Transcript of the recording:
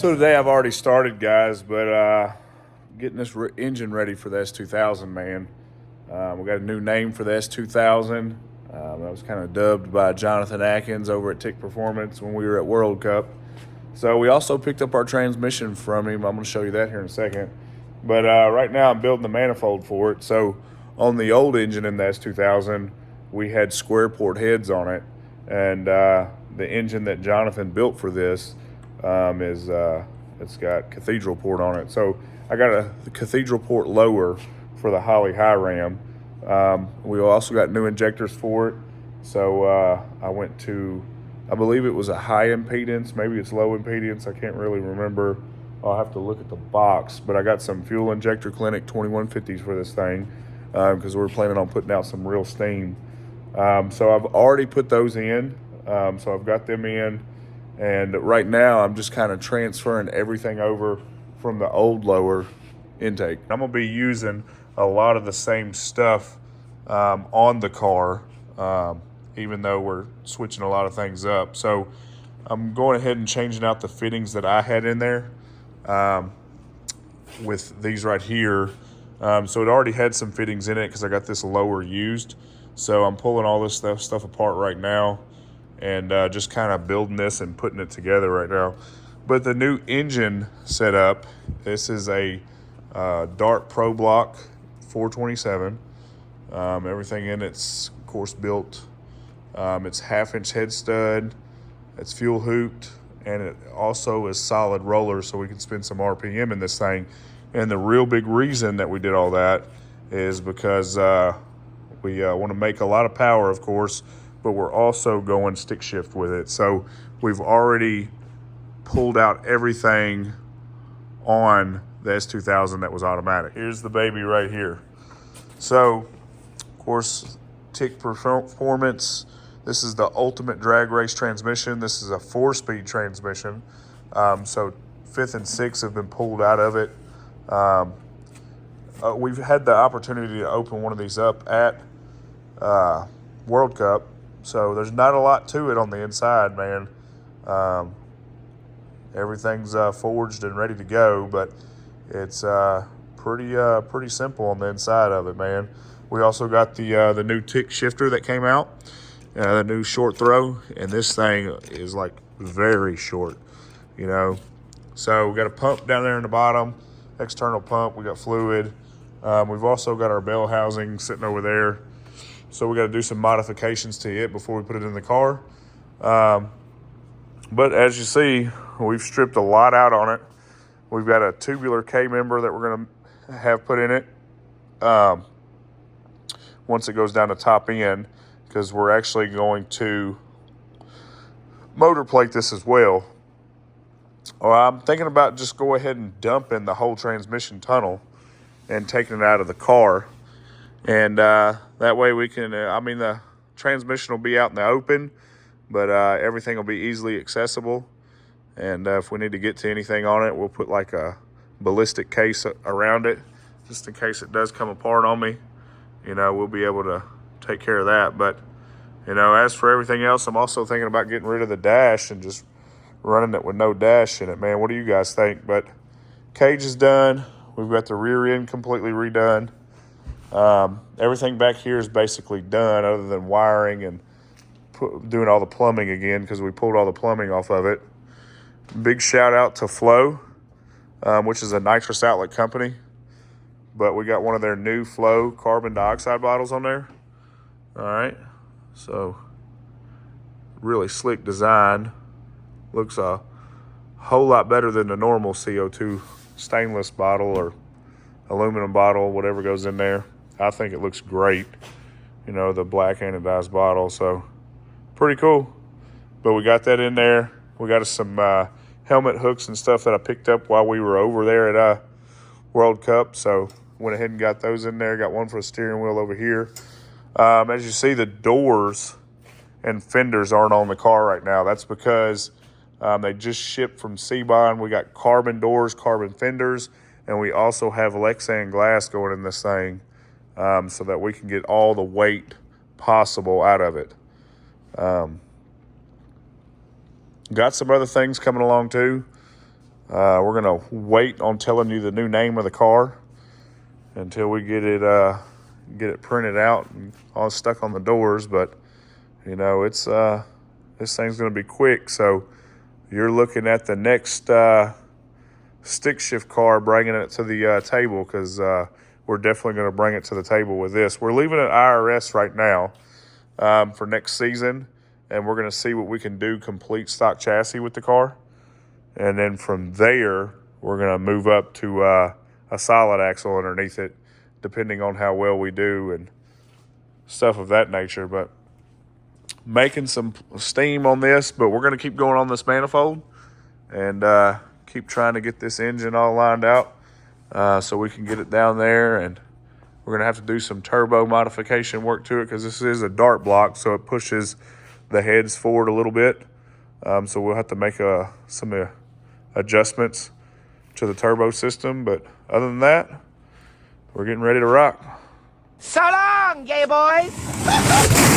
So today I've already started, guys, but getting this engine ready for the S2000, man. We got a new name for the S2000. That was kind of dubbed by Jonathan Atkins over at Tick Performance when we were at World Cup. So we also picked up our transmission from him. I'm going to show you that here in a second. But right now I'm building the manifold for it. So on the old engine in the S2000, we had square port heads on it. And the engine that Jonathan built for this it's got cathedral port on it. So I got the cathedral port lower for the Holly High Ram. We also got new injectors for it. So I went to, I believe it was a high impedance, maybe it's low impedance, I can't really remember. I'll have to look at the box, but I got some Fuel Injector Clinic 2150s for this thing because we're planning on putting out some real steam. So I've already put those in. So I've got them in, and right now I'm just kind of transferring everything over from the old lower intake. I'm gonna be using a lot of the same stuff on the car, even though we're switching a lot of things up. So I'm going ahead and changing out the fittings that I had in there with these right here. So it already had some fittings in it because I got this lower used. So I'm pulling all this stuff apart right now and just kind of building this and putting it together right now. But the new engine setup, this is a Dart Pro Block 427. Everything in it's, of course, built. It's 1/2-inch head stud. It's fuel hooped, and it also is solid roller, so we can spin some RPM in this thing. And the real big reason that we did all that is because we want to make a lot of power, of course, but we're also going stick shift with it. So we've already pulled out everything on the S2000 that was automatic. Here's the baby right here. So, of course, Tick Performance. This is the ultimate drag race transmission. This is a 4-speed transmission. So 5th and 6th have been pulled out of it. We've had the opportunity to open one of these up at World Cup. So there's not a lot to it on the inside, man. Everything's forged and ready to go, but it's pretty simple on the inside of it, man. We also got the new Tick shifter that came out, the new short throw, and this thing is like very short, you know. So we got a pump down there in the bottom, external pump. We got fluid. We've also got our bell housing sitting over there. So we got to do some modifications to it before we put it in the car. But as you see, we've stripped a lot out on it. We've got a tubular K member that we're going to have put in it once it goes down to top end, because we're actually going to motor plate this as well. I'm thinking about just go ahead and dumping the whole transmission tunnel and taking it out of the car. And that way we can, the transmission will be out in the open, but everything will be easily accessible. And if we need to get to anything on it, we'll put like a ballistic case around it, just in case it does come apart on me. You know, we'll be able to take care of that. But, you know, as for everything else, I'm also thinking about getting rid of the dash and just running it with no dash in it, man. What do you guys think? But cage is done. We've got the rear end completely redone. Everything back here is basically done other than wiring and doing all the plumbing again because we pulled all the plumbing off of it. Big shout out to Flow, which is a nitrous outlet company. But we got one of their new Flow carbon dioxide bottles on there. All right. So really slick design. Looks a whole lot better than the normal CO2 stainless bottle or aluminum bottle, whatever goes in there. I think it looks great, you know, the black anodized bottle. So pretty cool. But we got that in there. We got some helmet hooks and stuff that I picked up while we were over there at World Cup. So went ahead and got those in there. Got one for the steering wheel over here. As you see, the doors and fenders aren't on the car right now. That's because they just shipped from C-Bond. We got carbon doors, carbon fenders, and we also have Lexan glass going in this thing so that we can get all the weight possible out of it. Got some other things coming along too. We're going to wait on telling you the new name of the car until we get it printed out and all stuck on the doors. But, you know, it's this thing's going to be quick. So you're looking at the next stick shift car bringing it to the table, because we're definitely going to bring it to the table with this. We're leaving it IRS right now for next season, and we're going to see what we can do complete stock chassis with the car. And then from there, we're going to move up to a solid axle underneath it, depending on how well we do and stuff of that nature. But making some steam on this, but we're going to keep going on this manifold and keep trying to get this engine all lined out so we can get it down there. And we're going to have to do some turbo modification work to it, because this is a dart block, so it pushes the heads forward a little bit. So we'll have to make some adjustments to the turbo system. But other than that, we're getting ready to rock. So long, gay boys!